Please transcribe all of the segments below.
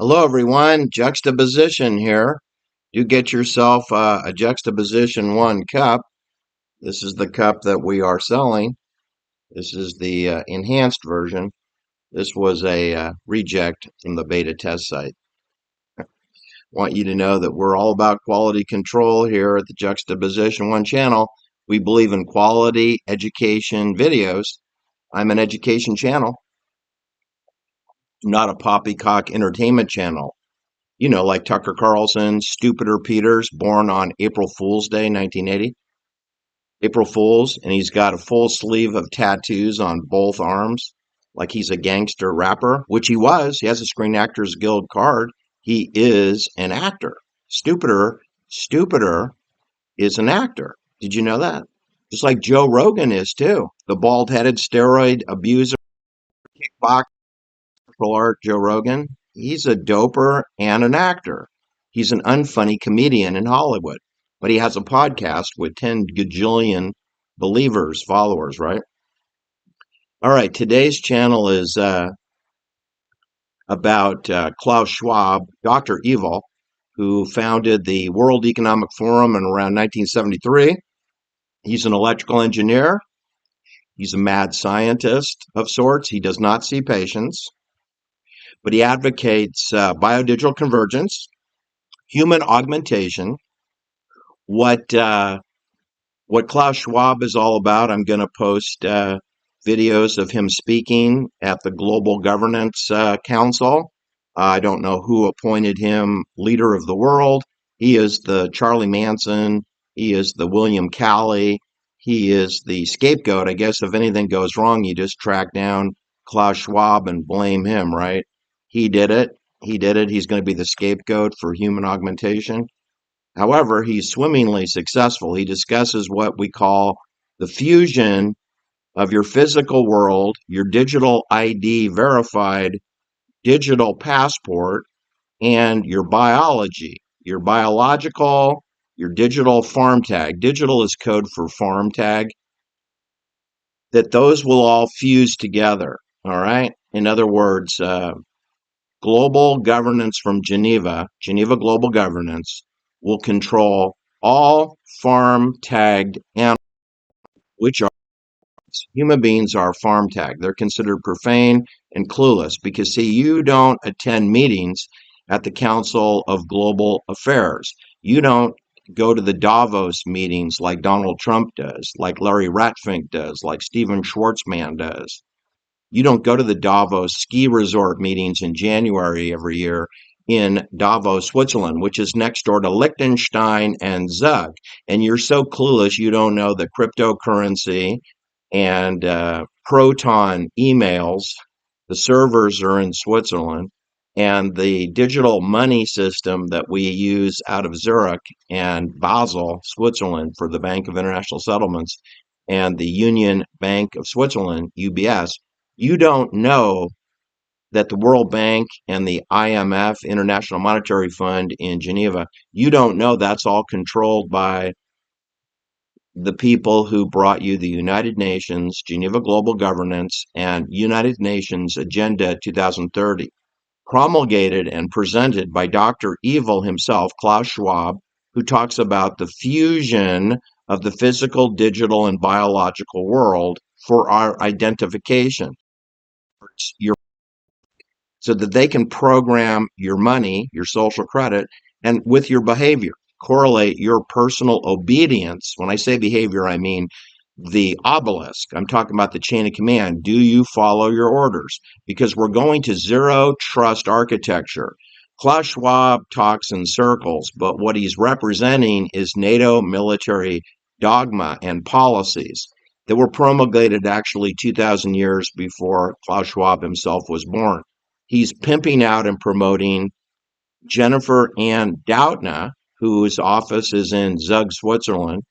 Hello, everyone. Juxtaposition here. You get yourself a Juxtaposition 1 cup. This is the cup that we are selling. This is the enhanced version. This was a reject from the beta test site. Want you to know that we're all about quality control here at the Juxtaposition 1 channel. We believe in quality education videos. I'm an education channel, not a poppycock entertainment channel. Like Tucker Carlson, Stupider Peters, born on April Fool's Day, 1980. April Fool's, and he's got a full sleeve of tattoos on both arms, like he's a gangster rapper, which he was. He has a Screen Actors Guild card. He is an actor. Stupider is an actor. Did you know that? Just like Joe Rogan is too. The bald-headed steroid abuser, kickboxer, art Joe Rogan. He's a doper and an actor. He's an unfunny comedian in Hollywood, but he has a podcast with 10 gajillion believers, followers, right? All right, today's channel is about Klaus Schwab, Dr. Evil, who founded the World Economic Forum in around 1973. He's an electrical engineer. He's a mad scientist of sorts. He does not see patients, but he advocates biodigital convergence, human augmentation. What Klaus Schwab is all about, I'm going to post videos of him speaking at the Global Governance Council. I don't know who appointed him leader of the world. He is the Charlie Manson. He is the William Calley. He is the scapegoat. I guess if anything goes wrong, you just track down Klaus Schwab and blame him, right? He did it. He did it. He's going to be the scapegoat for human augmentation. However, he's swimmingly successful. He discusses what we call the fusion of your physical world, your digital ID verified digital passport, and your biology, your biological, your digital farm tag. Digital is code for farm tag, that those will all fuse together. All right. In other words, global governance from Geneva Global Governance, will control all farm tagged animals, which are human beings are farm tagged. They're considered profane and clueless because, see, you don't attend meetings at the Council of Global Affairs. You don't go to the Davos meetings like Donald Trump does, like Larry Ratfink does, like Steven Schwartzman does. You don't go to the Davos ski resort meetings in January every year in Davos, Switzerland, which is next door to Liechtenstein and Zug. And you're so clueless, you don't know that cryptocurrency and Proton emails, the servers are in Switzerland, and the digital money system that we use out of Zurich and Basel, Switzerland, for the Bank of International Settlements and the Union Bank of Switzerland, UBS. You don't know that the World Bank and the IMF, International Monetary Fund in Geneva, you don't know that's all controlled by the people who brought you the United Nations, Geneva Global Governance, and United Nations Agenda 2030, promulgated and presented by Dr. Evil himself, Klaus Schwab, who talks about the fusion of the physical, digital, and biological world for our identification. Your so that they can program your money, your social credit, and with your behavior, correlate your personal obedience. When I say behavior, I mean the obelisk. I'm talking about the chain of command. Do you follow your orders? Because we're going to zero trust architecture. Klaus Schwab talks in circles, but what he's representing is NATO military dogma and policies that were promulgated actually 2,000 years before Klaus Schwab himself was born. He's pimping out and promoting Jennifer Ann Doudna, whose office is in Zug, Switzerland,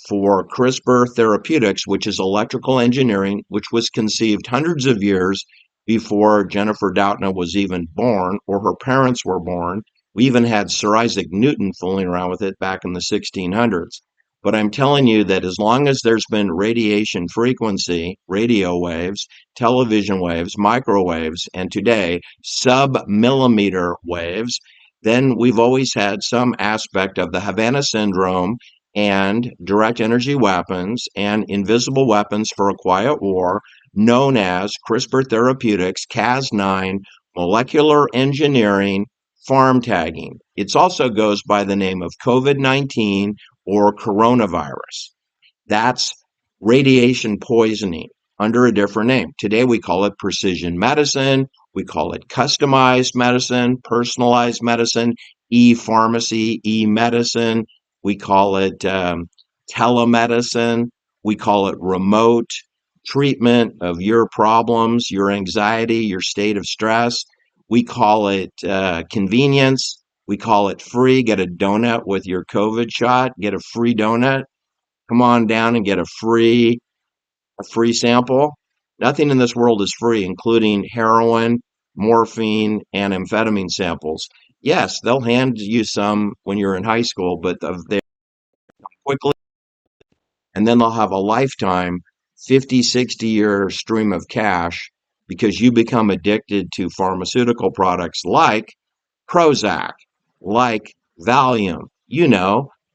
for CRISPR Therapeutics, which is electrical engineering, which was conceived hundreds of years before Jennifer Doudna was even born or her parents were born. We even had Sir Isaac Newton fooling around with it back in the 1600s. But I'm telling you that as long as there's been radiation frequency, radio waves, television waves, microwaves, and today sub-millimeter waves, then we've always had some aspect of the Havana syndrome and direct energy weapons and invisible weapons for a quiet war known as CRISPR therapeutics, Cas9, molecular engineering, farm tagging. It also goes by the name of COVID-19 or coronavirus. That's radiation poisoning under a different name. Today we call it precision medicine. We call it customized medicine, personalized medicine, e-pharmacy, e-medicine. We call it telemedicine. We call it remote treatment of your problems, your anxiety, your state of stress. We call it convenience. We call it free. Get a donut with your COVID shot. Get a free donut. Come on down and get a free sample. Nothing in this world is free, including heroin, morphine, and amphetamine samples. Yes, they'll hand you some when you're in high school, but they quickly, and then they'll have a lifetime 50, 60-year stream of cash because you become addicted to pharmaceutical products like Prozac, like Valium,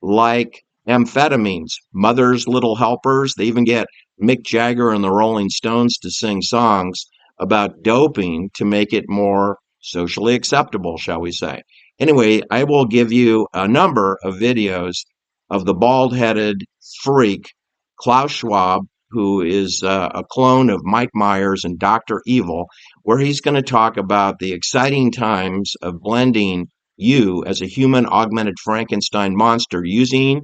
like amphetamines, Mother's Little Helpers. They even get Mick Jagger and the Rolling Stones to sing songs about doping to make it more socially acceptable, shall we say. Anyway, I will give you a number of videos of the bald-headed freak, Klaus Schwab, who is a clone of Mike Myers and Dr. Evil, where he's going to talk about the exciting times of blending you as a human augmented Frankenstein monster using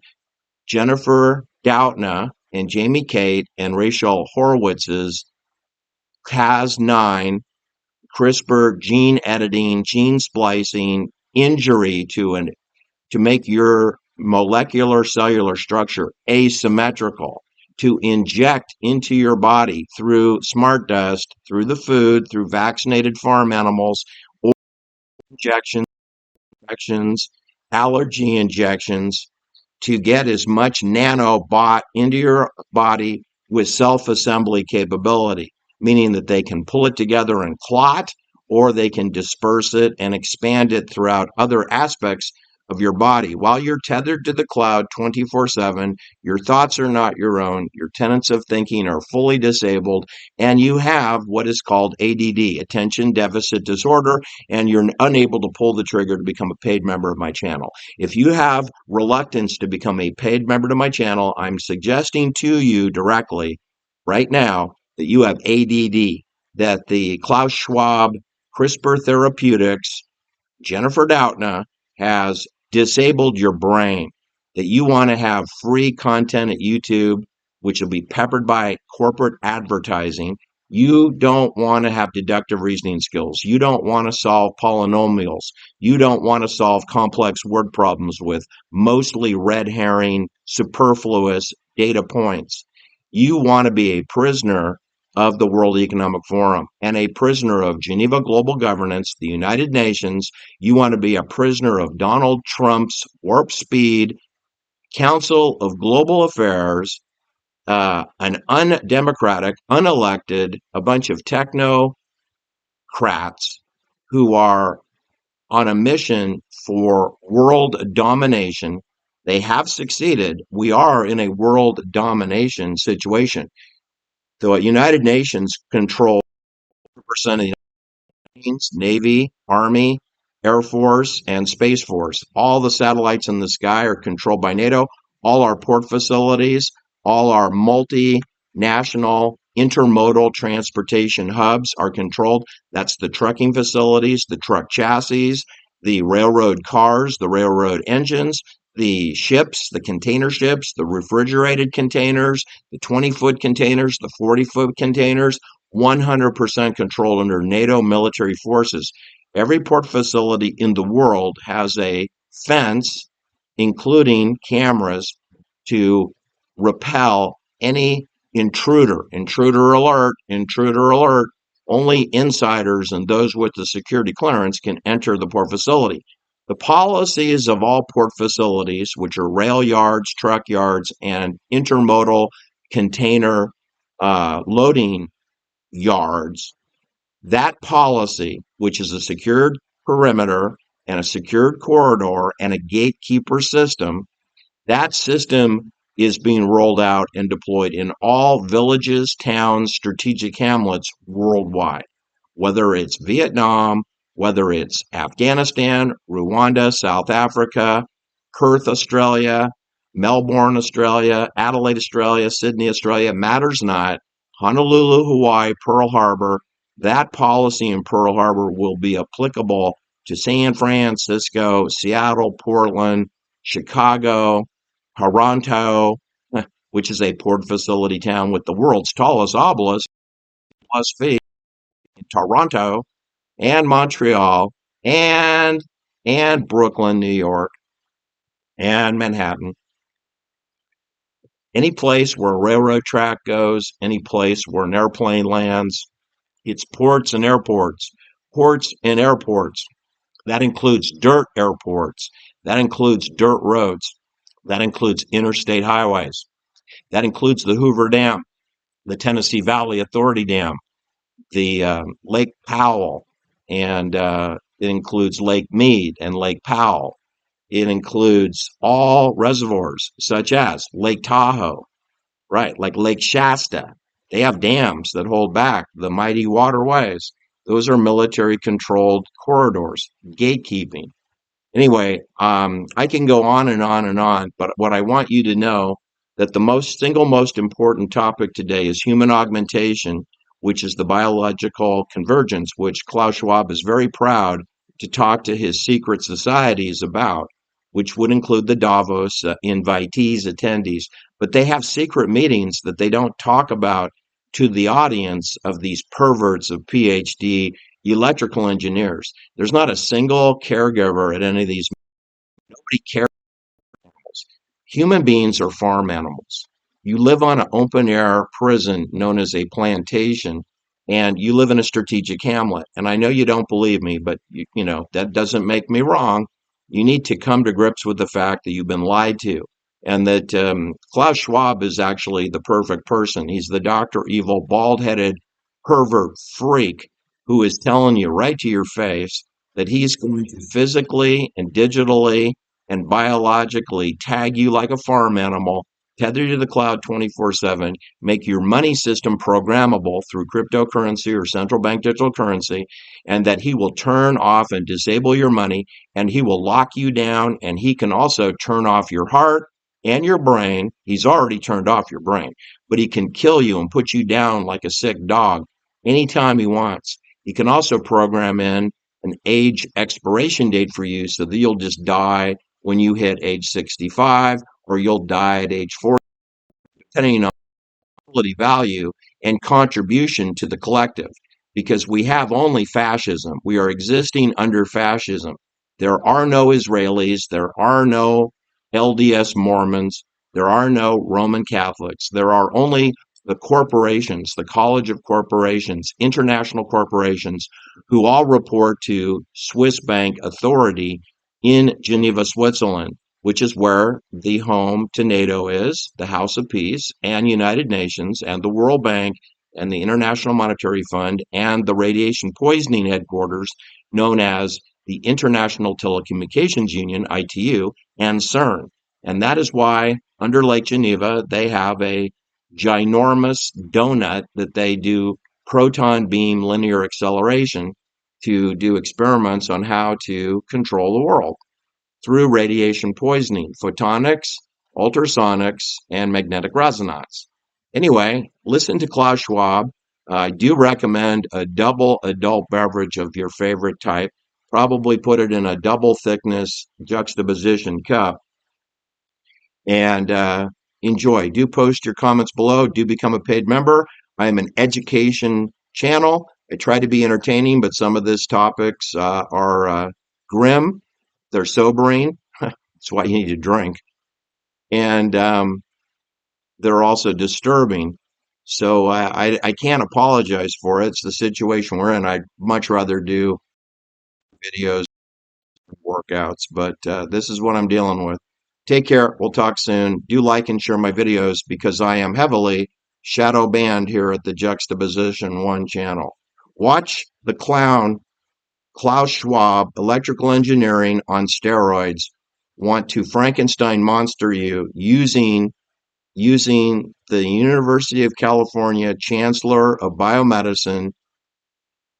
Jennifer Doudna and Jamie Kate and Rachel Horowitz's Cas9 CRISPR gene editing, gene splicing injury to make your molecular cellular structure asymmetrical, to inject into your body through smart dust, through the food, through vaccinated farm animals, or injections, allergy injections, to get as much nanobot into your body with self-assembly capability, meaning that they can pull it together and clot, or they can disperse it and expand it throughout other aspects of your body. While you're tethered to the cloud 24/7, your thoughts are not your own, your tenets of thinking are fully disabled, and you have what is called ADD, attention deficit disorder, and you're unable to pull the trigger to become a paid member of my channel. If you have reluctance to become a paid member to my channel, I'm suggesting to you directly right now that you have ADD, that the Klaus Schwab CRISPR Therapeutics Jennifer Doudna has disabled your brain, that you want to have free content at YouTube, which will be peppered by corporate advertising. You don't want to have deductive reasoning skills. You don't want to solve polynomials. You don't want to solve complex word problems with mostly red herring, superfluous data points. You want to be a prisoner of the World Economic Forum and a prisoner of Geneva Global Governance, the United Nations. You want to be a prisoner of Donald Trump's warp speed Council of Global Affairs, an undemocratic, unelected, a bunch of technocrats who are on a mission for world domination. They have succeeded. We are in a world domination situation. The United Nations control 100% of the Navy, Army, Air Force, and Space Force. All the satellites in the sky are controlled by NATO. All our port facilities, all our multinational intermodal transportation hubs are controlled. That's the trucking facilities, the truck chassis, the railroad cars, the railroad engines, the ships, the container ships, the refrigerated containers, the 20-foot containers, the 40-foot containers, 100% controlled under NATO military forces. Every port facility in the world has a fence, including cameras, to repel any intruder. Intruder alert, intruder alert. Only insiders and those with the security clearance can enter the port facility. The policies of all port facilities, which are rail yards, truck yards, and intermodal container loading yards, that policy, which is a secured perimeter and a secured corridor and a gatekeeper system, that system is being rolled out and deployed in all villages, towns, strategic hamlets worldwide, whether it's Vietnam, whether it's Afghanistan, Rwanda, South Africa, Perth, Australia, Melbourne, Australia, Adelaide, Australia, Sydney, Australia, matters not. Honolulu, Hawaii, Pearl Harbor, that policy in Pearl Harbor will be applicable to San Francisco, Seattle, Portland, Chicago, Toronto, which is a port facility town with the world's tallest obelisk, plus feet, in Toronto, and Montreal, and Brooklyn, New York, and Manhattan. Any place where a railroad track goes, any place where an airplane lands, it's ports and airports. Ports and airports. That includes dirt airports. That includes dirt roads. That includes interstate highways. That includes the Hoover Dam, the Tennessee Valley Authority Dam, the Lake Powell, and it includes Lake Mead and Lake Powell. It includes all reservoirs, such as Lake Tahoe, right, like Lake Shasta. They have dams that hold back the mighty waterways. Those are military controlled corridors, gatekeeping. Anyway, I can go on and on and on, but what I want you to know that the single most important topic today is human augmentation, which is the biological convergence, which Klaus Schwab is very proud to talk to his secret societies about, which would include the Davos invitees, attendees, but they have secret meetings that they don't talk about to the audience of these perverts of PhD electrical engineers. There's not a single caregiver at any of these. Nobody cares. Human beings are farm animals. You live on an open air prison known as a plantation, and you live in a strategic hamlet. And I know you don't believe me, but you know that doesn't make me wrong. You need to come to grips with the fact that you've been lied to, and that Klaus Schwab is actually the perfect person. He's the Dr. Evil, bald-headed pervert freak who is telling you right to your face that he's going to physically and digitally and biologically tag you like a farm animal, tether you to the cloud 24/7, make your money system programmable through cryptocurrency or central bank digital currency, and that he will turn off and disable your money, and he will lock you down, and he can also turn off your heart and your brain. He's already turned off your brain, but he can kill you and put you down like a sick dog anytime he wants. He can also program in an age expiration date for you so that you'll just die when you hit age 65, or you'll die at age 40, depending on quality value and contribution to the collective. Because we have only fascism. We are existing under fascism. There are no Israelis. There are no LDS Mormons. There are no Roman Catholics. There are only the corporations, the College of Corporations, international corporations, who all report to Swiss Bank Authority in Geneva, Switzerland, which is where the home to NATO is, the House of Peace, and United Nations, and the World Bank, and the International Monetary Fund, and the radiation poisoning headquarters known as the International Telecommunications Union, ITU, and CERN. And that is why under Lake Geneva, they have a ginormous donut that they do proton beam linear acceleration to do experiments on how to control the world through radiation poisoning, photonics, ultrasonics, and magnetic resonance. Anyway, listen to Klaus Schwab. I do recommend a double adult beverage of your favorite type. Probably put it in a double thickness juxtaposition cup and enjoy. Do post your comments below. Do become a paid member. I am an education channel. I try to be entertaining, but some of these topics are grim. They're sobering. That's why you need to drink. And they're also disturbing. So I can't apologize for it. It's the situation we're in. I'd much rather do videos more workouts, but this is what I'm dealing with. Take care. We'll talk soon. Do like and share my videos because I am heavily shadow banned here at the Juxtaposition 1 channel. Watch the clown Klaus Schwab, electrical engineering on steroids, want to Frankenstein monster you using the University of California Chancellor of Biomedicine,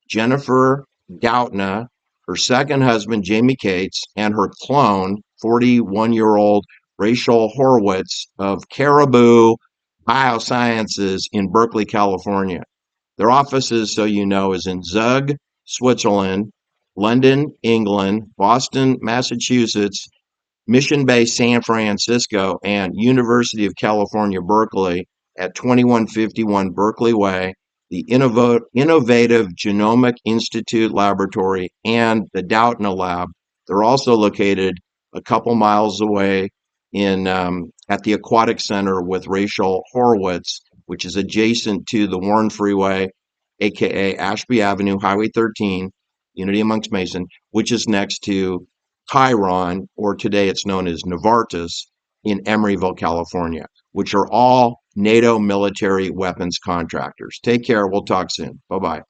Jennifer Doudna, her second husband, Jamie Cates, and her clone, 41-year-old Rachel Horowitz of Caribou Biosciences in Berkeley, California. Their offices, so you know, is in Zug, Switzerland, London, England, Boston, Massachusetts, Mission Bay, San Francisco, and University of California, Berkeley at 2151 Berkeley Way, the Innovative Genomic Institute Laboratory, and the Doudna Lab. They're also located a couple miles away in at the Aquatic Center with Rachel Horowitz, which is adjacent to the Warren Freeway, aka Ashby Avenue, Highway 13, Unity amongst Mason, which is next to Chiron, or today it's known as Novartis, in Emeryville, California, which are all NATO military weapons contractors. Take care. We'll talk soon. Bye-bye.